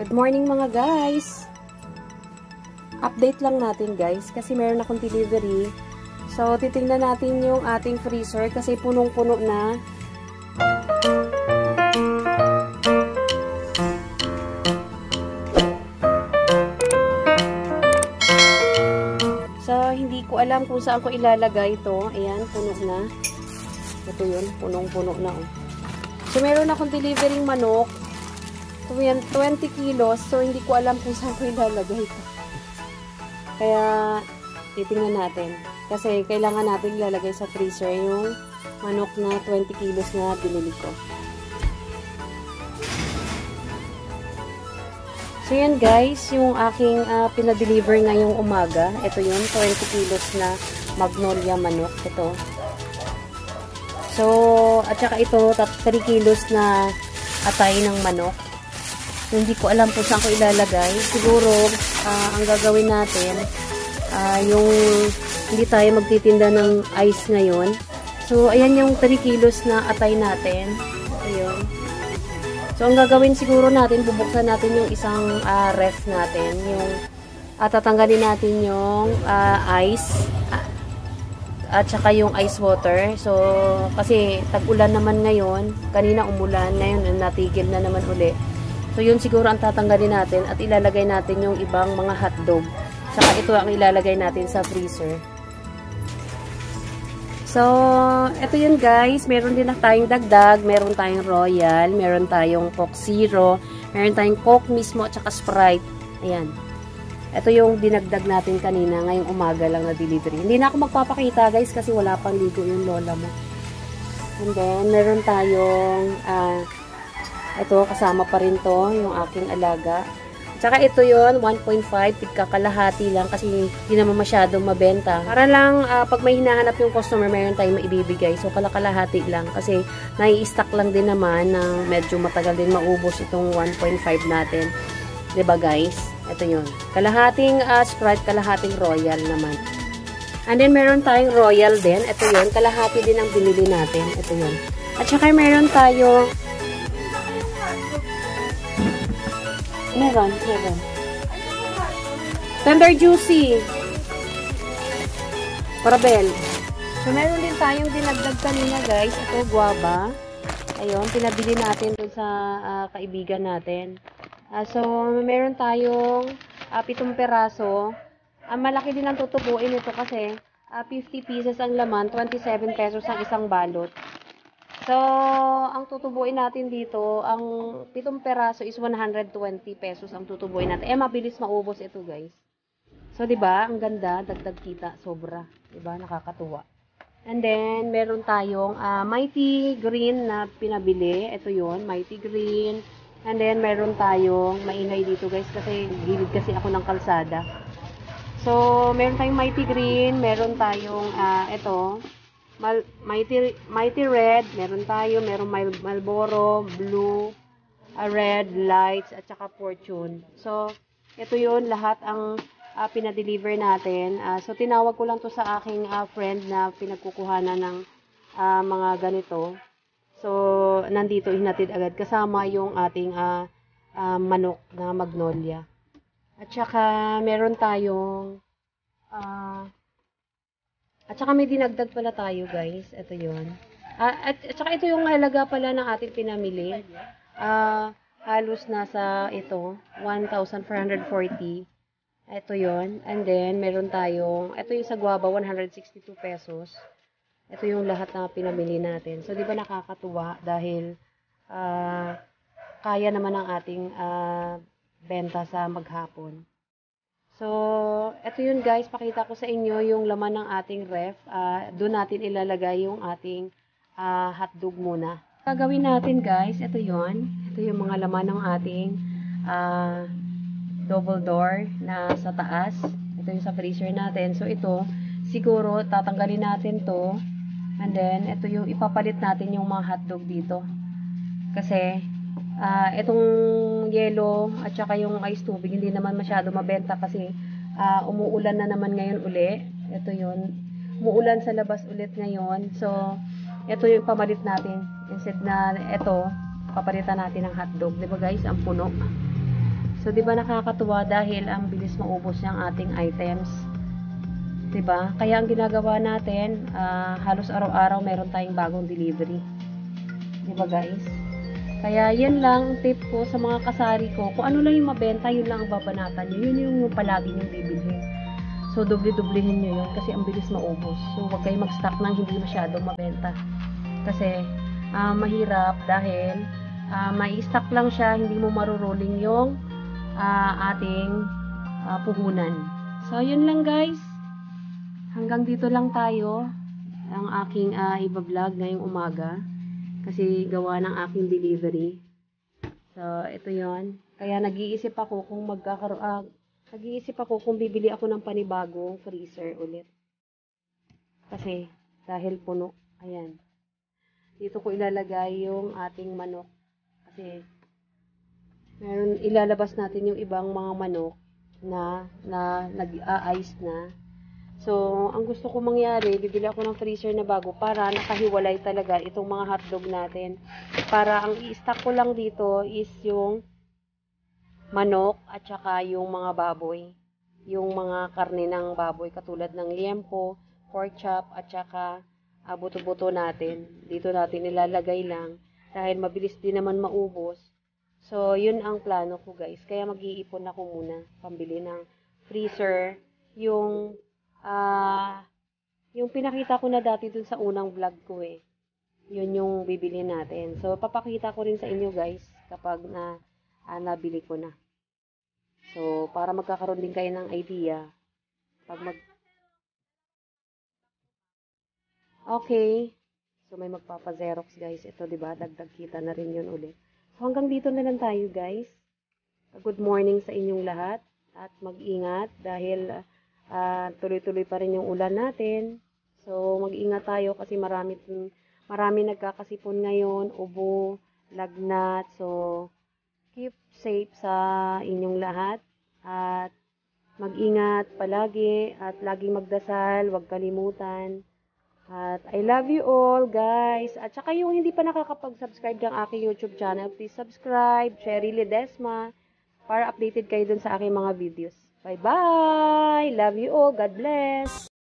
Good morning mga guys! Update lang natin guys kasi meron akong delivery. So titingnan natin yung ating freezer kasi punong-puno na. So hindi ko alam kung saan ko ilalagay ito. Ayan, puno na. Ito yun, punong-puno na. So meron akong delivering manok. 20 kilos. So, hindi ko alam kung saan ko ilalagay ito. Kaya, titingnan natin. Kasi, kailangan natin ilalagay sa freezer yung manok na 20 kilos na binili ko. So, yan guys, yung aking pinadeliver ngayong umaga. Ito yun, 20 kilos na magnolia manok. Ito. So, at saka ito, 3 kilos na atay ng manok. Hindi ko alam kung saan ko ilalagay. Siguro, ang gagawin natin, yung hindi tayo magtitinda ng ice ngayon. So, ayan yung 3 kilos na atay natin. Ayun. So, ang gagawin siguro natin, bubuksan natin yung isang ref natin. Yung tatanggalin natin yung ice at saka yung ice water. So, kasi tag-ulan naman ngayon. Kanina umulan, ngayon natigil na naman uli. So, yun siguro ang tatanggalin natin at ilalagay natin yung ibang mga hotdog. Saka ito ang ilalagay natin sa freezer. So, ito yun guys. Meron din na tayong dagdag. Meron tayong Royal. Meron tayong Coke Zero. Meron tayong Coke mismo at saka Sprite. Ayan. Ito yung dinagdag natin kanina. Ngayong umaga lang na delivery. Hindi na ako magpapakita guys kasi wala pang ligo yung lola mo. And then, meron tayong ito, kasama pa rin to, yung aking alaga. Tsaka ito yon 1.5, tigkakalahati lang kasi hindi naman masyadong mabenta. Para lang, pag may hinahanap yung customer, mayroon tayong maibibigay. So, kalakalahati lang kasi nai-stock lang din naman na medyo matagal din maubos itong 1.5 natin. 'Di ba guys? Ito yun. Kalahating Sprite, kalahating Royal naman. And then, meron tayong Royal din. Ito yun. Kalahati din ang binili natin. Ito yun. At saka meron tayong Meron. Tender Juicy. Parabel. So, meron din tayong dinagdag kanina, guys. Ito, guava. Ayun, pinabili natin dun sa kaibigan natin. So, meron tayong 7 peraso. Malaki din ang tutubuin ito kasi 50 pieces ang laman, 27 pesos ang isang balot. So, ang tutubuin natin dito, ang 7 peraso is 120 pesos ang tutubuin natin. Mabilis maubos ito, guys. So, 'di ba? Ang ganda, dagdag kita, sobra. 'Di ba? Nakakatuwa. And then, meron tayong Mighty Green na pinabili. Ito 'yon, Mighty Green. And then, meron tayong maingay dito, guys, kasi gilid kasi ako ng kalsada. So, meron tayong Mighty Green, meron tayong ito Mighty Red, meron tayo, merong Marlboro, Blue, Red, Lights, at saka Fortune. So, ito yun, lahat ang pinadeliver natin. So, tinawag ko lang to sa aking friend na pinagkukuhanan ng mga ganito. So, nandito hinatid agad. Kasama yung ating manok na magnolia. At saka, meron tayong at saka may dinagdag pala tayo, guys. Ito yun. At saka ito yung halaga pala ng ating pinamili. Halos nasa ito, 1,440. Ito yun. And then, meron tayong, ito yung sa guava, 162 pesos. Ito yung lahat na pinamili natin. So, di ba nakakatuwa dahil kaya naman ang ating benta sa maghapon. So, ito yun guys, pakita ko sa inyo yung laman ng ating ref. Doon natin ilalagay yung ating hotdog muna. Gagawin natin guys, ito yun. Ito yung mga laman ng ating double door na sa taas. Ito yung sa freezer natin. So, ito, siguro tatanggalin natin to. And then, ito yung ipapalit natin yung mga hotdog dito. Kasi, itong yellow at saka yung ice tubig hindi naman masyado mabenta kasi umuulan na naman ngayon uli. Ito yun. Umuulan sa labas ulit ngayon. So, ito yung pamalit natin. Instead na ito, papalitan natin ng hotdog. Diba guys? Ang puno. So, di ba nakakatuwa dahil ang bilis maubos ng ating items. Di ba? Kaya ang ginagawa natin, halos araw-araw meron tayong bagong delivery. Di ba guys? Kaya yan lang ang tip ko sa mga kasari ko. Kung ano lang yung mabenta, yun lang ang babanatan nyo. Yun yung palagi nyo bibilhin. So, doble-doblehin nyo yun kasi ang bilis maubos. So, huwag kayo mag-stock ng hindi masyadong mabenta. Kasi, mahirap dahil may stock lang siya, hindi mo maruroling yung ating puhunan. So, yun lang guys. Hanggang dito lang tayo ang aking iba-vlog ngayong umaga. Kasi gawa ng aking delivery. So, ito yon. Kaya nag-iisip ako kung bibili ako ng panibagong freezer ulit. Kasi, dahil puno. Ayan. Dito ko ilalagay yung ating manok. Kasi, ilalabas natin yung ibang mga manok na nag-a-ice na. So, ang gusto ko mangyari, bibili ako ng freezer na bago para nakahiwalay talaga itong mga hotdog natin. Para ang i-stock ko lang dito is yung manok at saka yung mga baboy. Yung mga karne ng baboy katulad ng liempo, pork chop at saka buto-buto natin. Dito natin ilalagay lang dahil mabilis din naman maubos. So, yun ang plano ko guys. Kaya mag-iipon ako muna pambili ng freezer. Yung pinakita ko na dati dun sa unang vlog ko eh. Yun yung bibili natin. So, papakita ko rin sa inyo guys kapag nabili ko na. So, para magkakaroon din kayo ng idea. Okay. So, may magpapa-Xerox guys. Ito, diba? Dagdag kita na rin yun ulit. So, hanggang dito na lang tayo guys. Good morning sa inyong lahat. At mag-ingat dahil tuloy-tuloy pa rin yung ulan natin. So, mag-ingat tayo kasi marami nagkakasipon ngayon, ubo, lagnat. So, keep safe sa inyong lahat. At mag-ingat palagi at laging magdasal, huwag kalimutan. At I love you all, guys. At saka yung hindi pa nakakapag-subscribe ng aking YouTube channel, please subscribe, Cherry Ledesma, para updated kayo dun sa aking mga videos. Bye-bye! Love you all. God bless!